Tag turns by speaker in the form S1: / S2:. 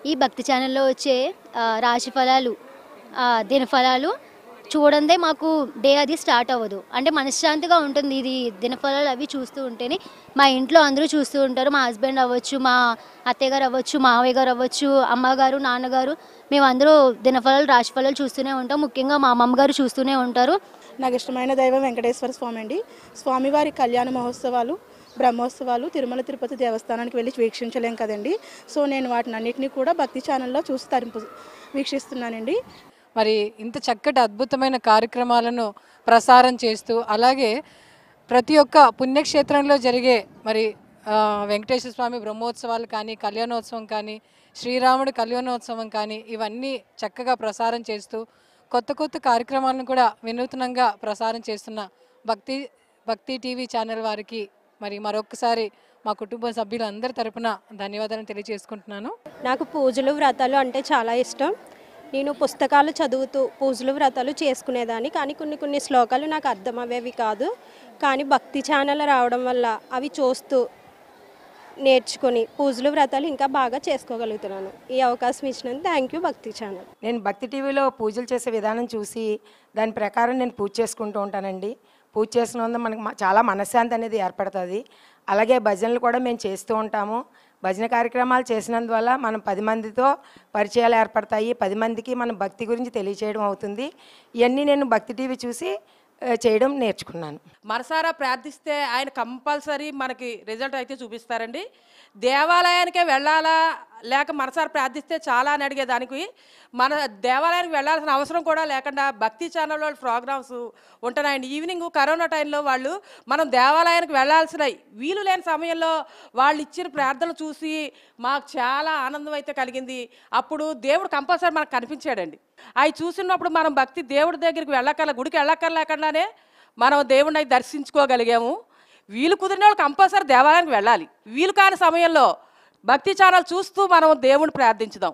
S1: ఈ భక్తి ఛానల్‌లో వచ్చే రాశి ఫలాలు, దినఫలాలు చూడందే మాకు డే అది స్టార్ట్ అవ్వదు. అంటే మనశ్శాంతిగా ఉంటుంది. ఇది దినఫలాలు అవి చూస్తూ ఉంటేనే మా ఇంట్లో అందరూ చూస్తూ ఉంటారు. మా హస్బెండ్ అవ్వచ్చు, మా అత్తయ్య గారు అవ్వచ్చు, మావయ్య గారు అవ్వచ్చు, అమ్మగారు, నాన్నగారు మేమందరూ దినఫలాలు, రాశి ఫలాలు చూస్తూనే ఉంటాం. ముఖ్యంగా మా అమ్మమ్మ గారు చూస్తూనే ఉంటారు.
S2: నాకు ఇష్టమైన దైవం వెంకటేశ్వర స్వామి అండి. స్వామివారి కళ్యాణ మహోత్సవాలు, బ్రహ్మోత్సవాలు తిరుమల తిరుపతి దేవస్థానానికి వెళ్ళి వీక్షించలేం కదండి. సో నేను వాటిని అన్నింటినీ కూడా భక్తి ఛానల్లో చూసి వీక్షిస్తున్నానండి.
S3: మరి ఇంత చక్కటి అద్భుతమైన కార్యక్రమాలను ప్రసారం చేస్తూ, అలాగే ప్రతి ఒక్క పుణ్యక్షేత్రంలో జరిగే మరి వెంకటేశ్వర స్వామి బ్రహ్మోత్సవాలు కానీ, కళ్యాణోత్సవం కానీ, శ్రీరాముడి కళ్యాణోత్సవం కానీ ఇవన్నీ చక్కగా ప్రసారం చేస్తూ కొత్త కొత్త కార్యక్రమాలను కూడా వినూత్నంగా ప్రసారం చేస్తున్న భక్తి టీవీ ఛానల్ వారికి మరి మరొకసారి మా కుటుంబ సభ్యులందరి తరపున ధన్యవాదాలు తెలియజేసుకుంటున్నాను.
S4: నాకు పూజలు వ్రతాలు అంటే చాలా ఇష్టం. నేను పుస్తకాలు చదువుతూ పూజలు వ్రతాలు చేసుకునేదాన్ని, కానీ కొన్ని శ్లోకాలు నాకు అర్థమయ్యేవి కాదు. కానీ భక్తి ఛానల్ రావడం వల్ల అవి చూస్తూ నేర్చుకొని పూజలు వ్రతాలు ఇంకా బాగా చేసుకోగలుగుతున్నాను. ఈ అవకాశం ఇచ్చినందుకు థ్యాంక్ యూ భక్తి ఛానల్.
S5: నేను భక్తి టీవీలో పూజలు చేసే విధానం చూసి దాని ప్రకారం నేను పూజ చేసుకుంటూ ఉంటానండి. పూజ చేసినందుకు మనకు చాలా మనశ్శాంతి అనేది ఏర్పడుతుంది. అలాగే భజనలు కూడా మేము చేస్తూ ఉంటాము. భజన కార్యక్రమాలు చేసినందువల్ల మనం 10 మందితో పరిచయాలు ఏర్పడతాయి. 10 మందికి మనం భక్తి గురించి తెలియచేయడం అవుతుంది. ఇవన్నీ నేను భక్తి టీవీ చూసి చేయడం నేర్చుకున్నాను.
S6: మనసారా ప్రార్థిస్తే ఆయన కంపల్సరీ మనకి రిజల్ట్ అయితే చూపిస్తారండి. దేవాలయానికే వెళ్ళాలా లేక మనసారా ప్రార్థిస్తే చాలా అని అడిగేదానికి మన దేవాలయానికి వెళ్ళాల్సిన అవసరం కూడా లేకుండా భక్తి ఛానల్లో ప్రోగ్రామ్స్ ఉంటున్నాయండి. ఈవినింగ్ కరోనా టైంలో వాళ్ళు మనం దేవాలయానికి వెళ్ళాల్సిన వీలు లేని సమయంలో వాళ్ళు ఇచ్చిన ప్రార్థనలు చూసి మాకు చాలా ఆనందం అయితే కలిగింది. అప్పుడు దేవుడు కంపల్సరీ మనకు కనిపించాడండి. అవి చూసినప్పుడు మనం భక్తి దేవుడి దగ్గరికి గుడికి వెళ్ళక్కర్లేకుండానే మనం దేవుడిని దర్శించుకోగలిగాము. వీలు కుదిరిన వాళ్ళు కంపల్సరీ దేవాలయానికి వెళ్ళాలి. వీలు కాని సమయంలో భక్తి ఛానల్ చూస్తూ మనం దేవుడిని ప్రార్థించుదాం.